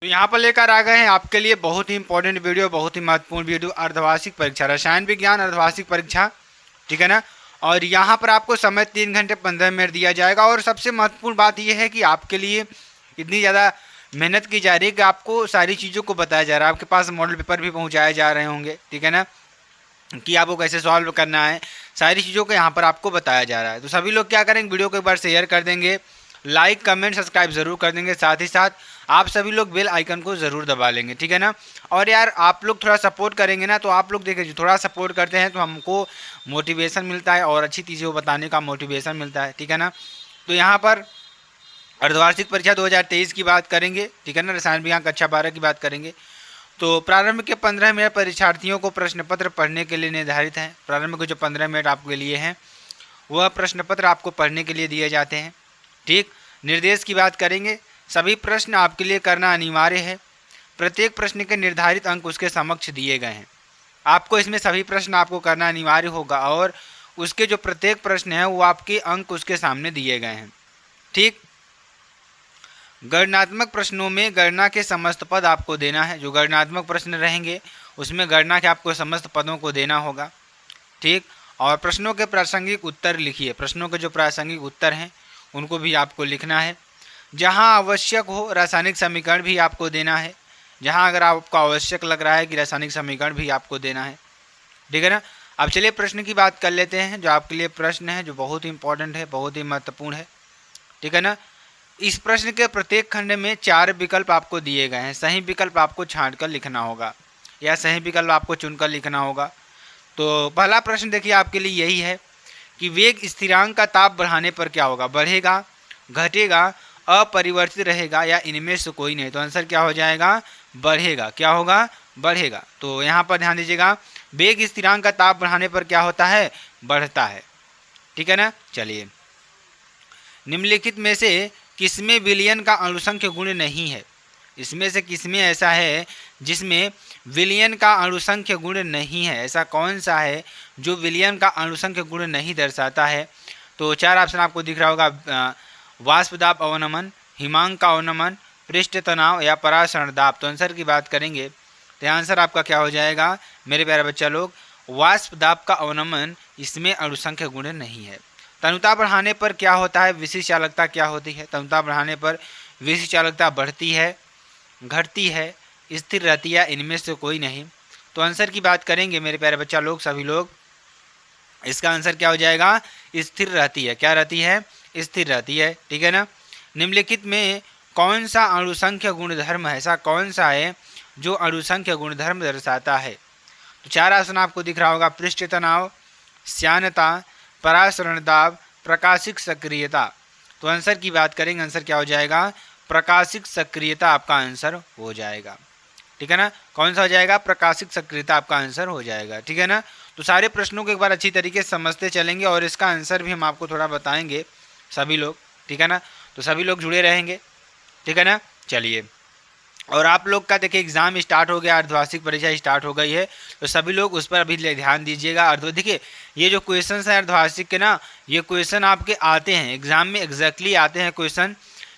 तो यहाँ पर लेकर आ गए हैं आपके लिए बहुत ही इंपॉर्टेंट वीडियो, बहुत ही महत्वपूर्ण वीडियो, अर्धवार्षिक परीक्षा, रसायन विज्ञान अर्धवार्षिक परीक्षा, ठीक है ना। और यहाँ पर आपको समय 3 घंटे 15 मिनट दिया जाएगा। और सबसे महत्वपूर्ण बात यह है कि आपके लिए इतनी ज़्यादा मेहनत की जा रही है कि आपको सारी चीज़ों को बताया जा रहा है, आपके पास मॉडल पेपर भी पहुँचाए जा रहे होंगे, ठीक है ना, कि आपको कैसे सॉल्व करना है, सारी चीज़ों को यहाँ पर आपको बताया जा रहा है। तो सभी लोग क्या करेंगे, वीडियो को एक बार शेयर कर देंगे, लाइक कमेंट सब्सक्राइब ज़रूर कर देंगे, साथ ही साथ आप सभी लोग बेल आइकन को ज़रूर दबा लेंगे, ठीक है ना। और यार आप लोग थोड़ा सपोर्ट करेंगे ना, तो आप लोग देखिए थोड़ा सपोर्ट करते हैं तो हमको मोटिवेशन मिलता है और अच्छी चीज़ें बताने का मोटिवेशन मिलता है, ठीक है ना। तो यहाँ पर अर्धवार्षिक परीक्षा 2023 की बात करेंगे, ठीक है ना, रसायन विज्ञान कक्षा 12 की बात करेंगे। तो प्रारंभ के 15 मिनट परीक्षार्थियों को प्रश्न पत्र पढ़ने के लिए निर्धारित हैं। प्रारंभ के जो 15 मिनट आपके लिए हैं वह प्रश्न पत्र आपको पढ़ने के लिए दिए जाते हैं, ठीक। निर्देश की बात करेंगे, सभी प्रश्न आपके लिए करना अनिवार्य है। प्रत्येक प्रश्न के निर्धारित अंक उसके समक्ष दिए गए हैं। आपको इसमें सभी प्रश्न आपको करना अनिवार्य होगा और उसके जो प्रत्येक प्रश्न हैं वो आपके अंक उसके सामने दिए गए हैं, ठीक। गणनात्मक प्रश्नों में गणना के समस्त पद आपको देना है। जो गणनात्मक प्रश्न रहेंगे उसमें गणना के आपको समस्त पदों को देना होगा, ठीक। और प्रश्नों के प्रासंगिक उत्तर लिखिए, प्रश्नों के जो प्रासंगिक उत्तर हैं उनको भी आपको लिखना है। जहां आवश्यक हो रासायनिक समीकरण भी आपको देना है, जहां अगर आपको आवश्यक लग रहा है कि रासायनिक समीकरण भी आपको देना है, ठीक है ना। अब चलिए प्रश्न की बात कर लेते हैं। जो आपके लिए प्रश्न है जो बहुत ही इंपॉर्टेंट है, बहुत ही महत्वपूर्ण है, ठीक है ना। इस प्रश्न के प्रत्येक खंड में 4 विकल्प आपको दिए गए हैं। सही विकल्प आपको छांट कर लिखना होगा या सही विकल्प आपको चुनकर लिखना होगा। तो पहला प्रश्न देखिए आपके लिए यही है कि वेग स्थिरांक का ताप बढ़ाने पर क्या होगा, बढ़ेगा, घटेगा, अपरिवर्तित रहेगा या इनमें से कोई नहीं। तो आंसर क्या हो जाएगा, बढ़ेगा। क्या होगा, बढ़ेगा। तो यहाँ पर ध्यान दीजिएगा, वेग स्थिरांक का ताप बढ़ाने पर क्या होता है, बढ़ता है, ठीक है ना। चलिए, निम्नलिखित में से किसमें विलयन का अणुसंख्य गुण नहीं है, इसमें से किसमें ऐसा है जिसमें विलयन का अणुसंख्य गुण नहीं है, ऐसा कौन सा है जो विलयन का अणुसंख्य गुण नहीं दर्शाता है। तो 4 ऑप्शन आपको दिख रहा होगा, वाष्प दाब अवनमन, हिमांक का अवनमन, पृष्ठ तनाव या परासरण दाब। तो आंसर की बात करेंगे तो आंसर आपका क्या हो जाएगा मेरे प्यारे बच्चा लोग, वाष्प दाब का अवनमन, इसमें अणुसंख्य गुण नहीं है। तनुता बढ़ाने पर क्या होता है, विशिष्ट चालकता क्या होती है। तनुता बढ़ाने पर विशिष्ट चालकता बढ़ती है, घटती है, स्थिर रहती है, इनमें से कोई नहीं। तो आंसर की बात करेंगे मेरे प्यारे बच्चा लोग, सभी लोग, इसका आंसर क्या हो जाएगा, स्थिर रहती है। क्या रहती है, स्थिर रहती है, ठीक है ना। निम्नलिखित में कौन सा अणुसंख्य गुणधर्म है, ऐसा कौन सा है जो अणुसंख्य गुणधर्म दर्शाता है। तो 4 ऑप्शन आपको दिख रहा होगा, पृष्ठ तनाव, श्यानता, परासरण दाब, प्रकाशिक सक्रियता। तो आंसर की बात करेंगे, आंसर क्या हो जाएगा, प्रकाशिक सक्रियता आपका आंसर हो जाएगा, ठीक है ना। कौन सा हो जाएगा, प्रकाशिक सक्रियता आपका आंसर हो जाएगा, ठीक है ना। तो सारे प्रश्नों को एक बार अच्छी तरीके से समझते चलेंगे और इसका आंसर भी हम आपको थोड़ा बताएंगे सभी लोग, ठीक है ना। तो सभी लोग जुड़े रहेंगे, ठीक है ना। चलिए, और आप लोग का देखिए एग्जाम स्टार्ट हो गया, अर्धवार्षिक परीक्षा स्टार्ट हो गई है, तो सभी लोग उस पर अभी ध्यान दीजिएगा। देखिए ये जो क्वेश्चन है अर्धवार्षिक के ना, ये क्वेश्चन आपके आते हैं एग्जाम में, एग्जैक्टली आते हैं क्वेश्चन,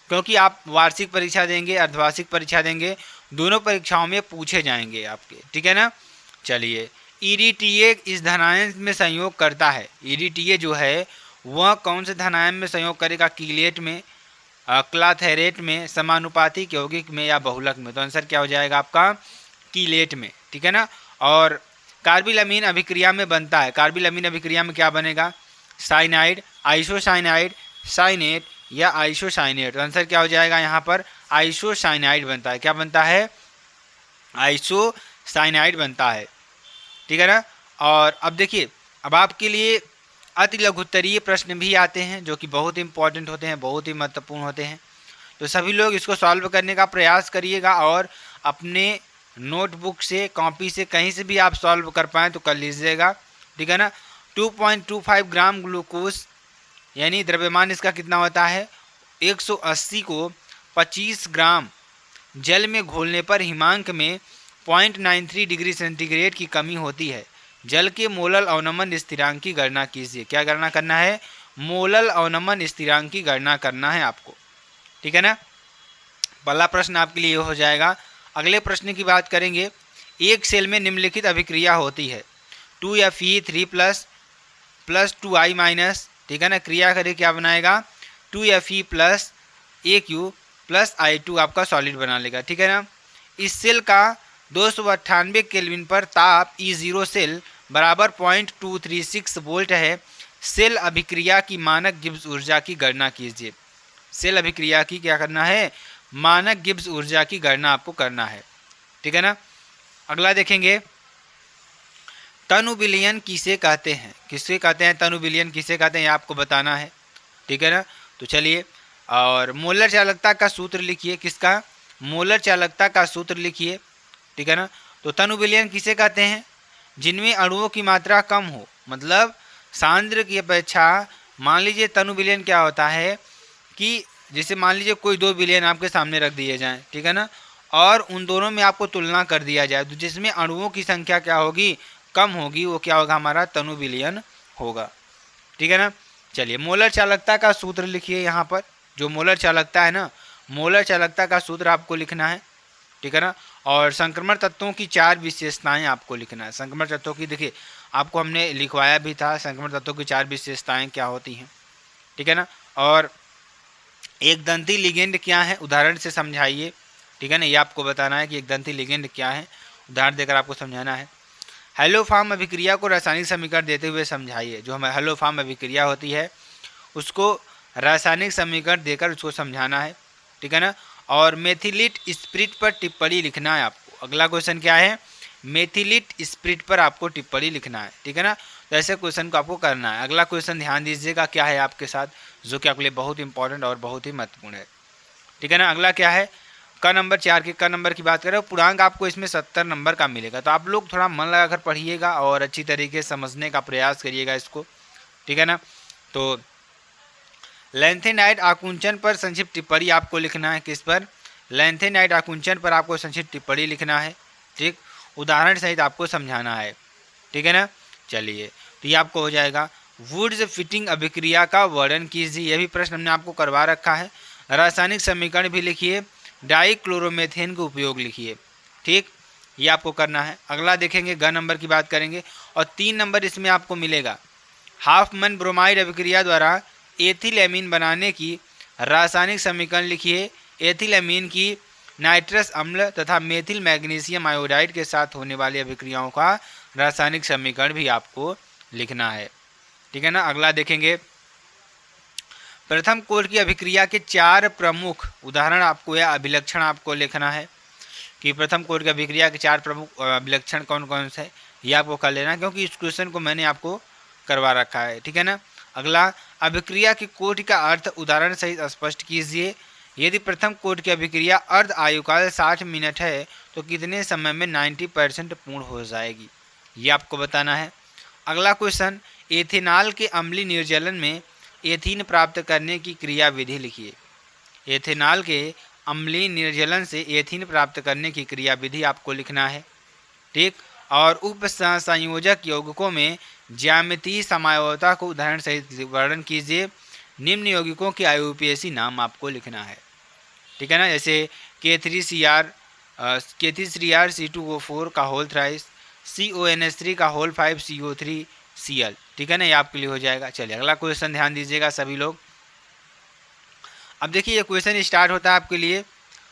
क्योंकि आप वार्षिक परीक्षा देंगे, अर्धवार्षिक परीक्षा देंगे, दोनों परीक्षाओं में पूछे जाएंगे आपके, ठीक है ना। चलिए, ईडीटीए इस धनायन में संयोग करता है। ईडीटीए जो है वह कौन से धनायन में संयोग करेगा, कीलेट में, क्लाथेरेट में, समानुपातिक यौगिक में या बहुलक में। तो आंसर क्या हो जाएगा आपका, कीलेट में, ठीक है ना। और कार्बिलमीन अभिक्रिया में बनता है, कार्बिलमीन अभिक्रिया में क्या बनेगा, साइनाइड, आइसोसाइनाइड, साइनेट या आइसोसाइनेट। तो आंसर क्या हो जाएगा यहाँ पर, आइसोसाइनाइड बनता है। क्या बनता है, आइसोसाइनाइड बनता है, ठीक है ना। और अब देखिए, अब आपके लिए अति लघुत्तरीय प्रश्न भी आते हैं जो कि बहुत इंपॉर्टेंट होते हैं, बहुत ही महत्वपूर्ण होते हैं। तो सभी लोग इसको सॉल्व करने का प्रयास करिएगा और अपने नोटबुक से, कॉपी से, कहीं से भी आप सॉल्व कर पाएँ तो कर लीजिएगा, ठीक है ना। 2.25 ग्राम ग्लूकोज यानी द्रव्यमान इसका कितना होता है, 180 को 25 ग्राम जल में घोलने पर हिमांक में 0.93 डिग्री सेंटीग्रेड की कमी होती है। जल के मोलल अवनमन स्थिरांक की गणना कीजिए। क्या गणना करना है, मोलल अवनमन स्थिरांक की गणना करना है आपको, ठीक है ना। पहला प्रश्न आपके लिए हो जाएगा। अगले प्रश्न की बात करेंगे। एक सेल में निम्नलिखित अभिक्रिया होती है 2Fe3 प्लस 2I माइनस, ठीक है ना, क्रिया करे क्या बनाएगा 2Fe plus AQ plus I2 आपका सॉलिड बना लेगा, ठीक है ना। इस सेल का 298 केल्विन पर ताप E0 सेल बराबर 0.236 वोल्ट है। सेल अभिक्रिया की मानक गिब्स ऊर्जा की गणना कीजिए। सेल अभिक्रिया की क्या करना है, मानक गिब्स ऊर्जा की गणना आपको करना है, ठीक है ना। अगला देखेंगे, तनु विलयन किसे कहते हैं, किसे कहते हैं तनु विलयन किसे कहते हैं, ये आपको बताना है, ठीक है ना। तो चलिए, और मोलर चालकता का सूत्र लिखिए, किसका, मोलर चालकता का सूत्र लिखिए, ठीक है ना। तो तनु विलयन किसे कहते हैं, जिनमें अणुओं की मात्रा कम हो, मतलब सांद्र की अपेक्षा। मान लीजिए तनु विलयन क्या होता है कि जैसे मान लीजिए कोई दो विलयन आपके सामने रख दिए जाएं, ठीक है ना, और उन दोनों में आपको तुलना कर दिया जाए, तो जिसमें अणुओं की संख्या क्या होगी, कम होगी, वो क्या होगा, हमारा तनु विलयन होगा, ठीक है ना। चलिए, मोलर चालकता का सूत्र लिखिए। यहाँ पर जो मोलर चालकता है ना, मोलर चालकता का सूत्र आपको लिखना है, ठीक है ना। और संक्रमण तत्वों की 4 विशेषताएं आपको लिखना है। संक्रमण तत्वों की, देखिए आपको हमने लिखवाया भी था, संक्रमण तत्वों की 4 विशेषताएं क्या होती हैं, ठीक है ना। और एक दंती लिगेंड क्या है, उदाहरण से समझाइए, ठीक है ना। ये आपको बताना है कि एक दंती लिगेंड क्या है, उदाहरण देकर आपको समझाना है। हेलोफॉर्म अभिक्रिया को रासायनिक समीकरण देते हुए समझाइए। जो हमारी हेलोफॉर्म अभिक्रिया होती है उसको रासायनिक समीकरण देकर उसको समझाना है, ठीक है ना। और मेथिलिट स्पिरिट पर टिप्पणी लिखना है आपको। अगला क्वेश्चन क्या है, मेथिलिट स्पिरिट पर आपको टिप्पणी लिखना है, ठीक है ना। तो ऐसे क्वेश्चन को आपको करना है। अगला क्वेश्चन ध्यान दीजिएगा क्या है आपके साथ, जो कि आपके लिए बहुत इंपॉर्टेंट और बहुत ही महत्वपूर्ण है, ठीक है ना। अगला क्या है, क नंबर 4 के क नंबर की बात करें, पूर्णांक आपको इसमें 70 नंबर का मिलेगा। तो आप लोग थोड़ा मन लगाकर पढ़िएगा और अच्छी तरीके से समझने का प्रयास करिएगा इसको, ठीक है ना। तो लैंथेनाइड आकुंचन पर संक्षिप्त टिप्पणी आपको लिखना है। किस पर, लैंथेनाइड आकुंचन पर आपको संक्षिप्त टिप्पणी लिखना है, ठीक, उदाहरण सहित आपको समझाना है, ठीक है ना। चलिए, तो ये आपको हो जाएगा। वुड्स फिटिंग अभिक्रिया का वर्णन कीजिए। यह भी प्रश्न हमने आपको करवा रखा है। रासायनिक समीकरण भी लिखिए, डाइक्लोरोमेथेन का उपयोग लिखिए, ठीक, ये आपको करना है। अगला देखेंगे, ग नंबर की बात करेंगे और 3 नंबर इसमें आपको मिलेगा। हाफमैन ब्रोमाइड अभिक्रिया द्वारा एथिलएमीन बनाने की रासायनिक समीकरण लिखिए। एथिलएमीन की नाइट्रस अम्ल तथा मेथिल मैग्नीशियम आयोडाइड के साथ होने वाली अभिक्रियाओं का रासायनिक समीकरण भी आपको लिखना है, ठीक है ना। अगला देखेंगे, प्रथम कोड की अभिक्रिया के 4 प्रमुख उदाहरण आपको या अभिलक्षण आपको लिखना है कि प्रथम कोड की अभिक्रिया के 4 प्रमुख अभिलक्षण कौन कौन से, ये आपको कर लेना, क्योंकि इस क्वेश्चन को मैंने आपको करवा रखा है, ठीक है ना। अगला, अभिक्रिया की कोटि का अर्थ उदाहरण सहित स्पष्ट कीजिए। यदि प्रथम कोट की अभिक्रिया अर्ध आयुकाल 60 मिनट है तो कितने समय में 90% पूर्ण हो जाएगी, ये आपको बताना है। अगला क्वेश्चन, एथेनॉल के अम्लीय निर्जलन में एथीन प्राप्त करने की क्रिया विधि लिखिए। एथेनॉल के अम्लीय निर्जलन से एथीन प्राप्त करने की क्रिया विधि आपको लिखना है, ठीक। और उप संयोजक यौगिकों में ज्यामितीय समायोजकता को उदाहरण सहित वर्णन कीजिए। निम्न यौगिकों के IUPAC नाम आपको लिखना है, ठीक है ना, जैसे K3CrC2O4 का होल थ्राइस, CONH3 का होल 5 CO3Cl, ठीक है ना, ये आपके लिए हो जाएगा। चलिए, अगला क्वेश्चन ध्यान दीजिएगा सभी लोग। अब देखिए, ये क्वेश्चन स्टार्ट होता है आपके लिए।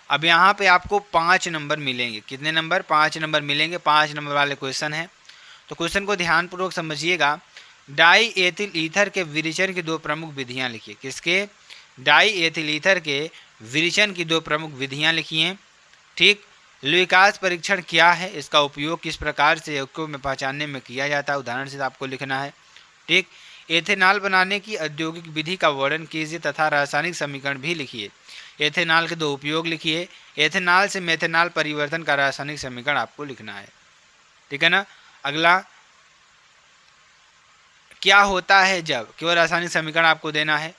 अब यहाँ पे आपको 5 नंबर मिलेंगे। कितने नंबर, 5 नंबर मिलेंगे। 5 नंबर वाले क्वेश्चन हैं, तो क्वेश्चन को ध्यानपूर्वक समझिएगा। डाई एथिल ईथर के विरेचन की 2 प्रमुख विधियां लिखिए। किसके, डाई एथिल ईथर के विरेचन की 2 प्रमुख विधियां लिखिए, ठीक। लुईकास परीक्षण क्या है, इसका उपयोग किस प्रकार से यौगिकों में पहचानने में किया जाता है, उदाहरण से आपको लिखना है, ठीक। एथेनॉल बनाने की औद्योगिक विधि का वर्णन कीजिए तथा रासायनिक समीकरण भी लिखिए। एथेनॉल के 2 उपयोग लिखिए। एथेनॉल से मेथेनॉल परिवर्तन का रासायनिक समीकरण आपको लिखना है, ठीक है ना। अगला, क्या होता है जब, केवल रासायनिक समीकरण आपको देना है।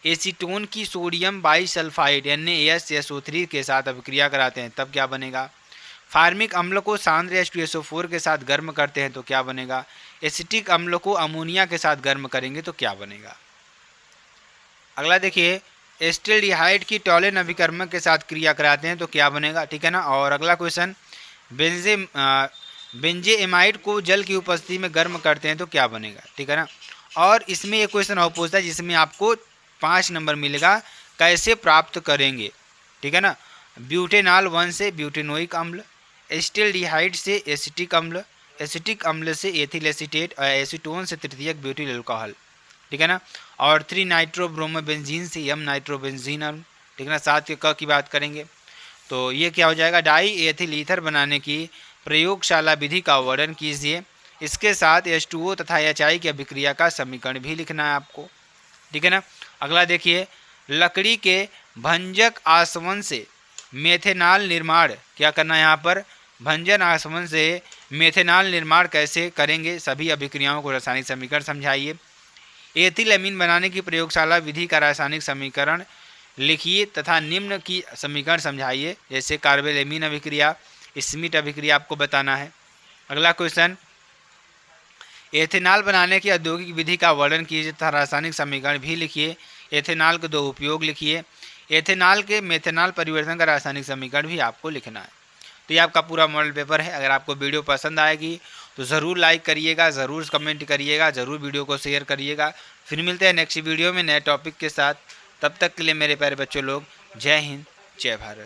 एसीटोन की सोडियम बाइसल्फाइड NaSSO3 के साथ अभिक्रिया कराते हैं तब क्या बनेगा। फार्मिक अम्ल को सांद्र H2SO4 के साथ गर्म करते हैं तो क्या बनेगा। एसिटिक अम्ल को अमोनिया के साथ गर्म करेंगे तो क्या बनेगा। अगला देखिए, एस्टिल्डिहाइड की टॉलेन अभिकर्मक के साथ क्रिया कराते हैं तो क्या बनेगा, ठीक है ना। और अगला क्वेश्चन, बेंजेएमाइड को जल की उपस्थिति में गर्म करते हैं तो क्या बनेगा, ठीक है ना। और इसमें एक क्वेश्चन और पूछता है जिसमें आपको 5 नंबर मिलेगा, कैसे प्राप्त करेंगे, ठीक है ना। ब्यूटेनॉल 1 से ब्यूटेनोइक अम्ल, एस्टिल्डिहाइड से एसिटिक अम्ल, एसिटिक अम्ल से एथिल एसीटेट और एसीटोन से तृतीयक ब्यूटिल अल्कोहल, ठीक है ना। और 3 नाइट्रोब्रोमोबेंजीन से यम नाइट्रोबेंजीन अम्ल, ठीक है ना। 7 के क की बात करेंगे तो ये क्या हो जाएगा, डाई एथिल ईथर बनाने की प्रयोगशाला विधि का वर्णन कीजिए। इसके साथ H2O तथा HI की अभिक्रिया का समीकरण भी लिखना है आपको, ठीक है ना। अगला देखिए, लकड़ी के भंजक आसवन से मेथेनॉल निर्माण, क्या करना है यहाँ पर, भंजन आसवन से मेथेनॉल निर्माण कैसे करेंगे, सभी अभिक्रियाओं को रासायनिक समीकरण समझाइए। एथिल अमीन बनाने की प्रयोगशाला विधि का रासायनिक समीकरण लिखिए तथा निम्न की समीकरण समझाइए, जैसे कार्बेलेमीन अभिक्रिया, स्मिट अभिक्रिया आपको बताना है। अगला क्वेश्चन, एथेनॉल बनाने की औद्योगिक विधि का वर्णन कीजिए तथा रासायनिक समीकरण भी लिखिए। एथेनॉल के 2 उपयोग लिखिए। एथेनॉल के मेथेनॉल परिवर्तन का रासायनिक समीकरण भी आपको लिखना है। तो ये आपका पूरा मॉडल पेपर है। अगर आपको वीडियो पसंद आएगी तो ज़रूर लाइक करिएगा, ज़रूर कमेंट करिएगा, ज़रूर वीडियो को शेयर करिएगा। फिर मिलते हैं नेक्स्ट वीडियो में नए टॉपिक के साथ। तब तक के लिए मेरे प्यारे बच्चों लोग, जय हिंद, जय भारत।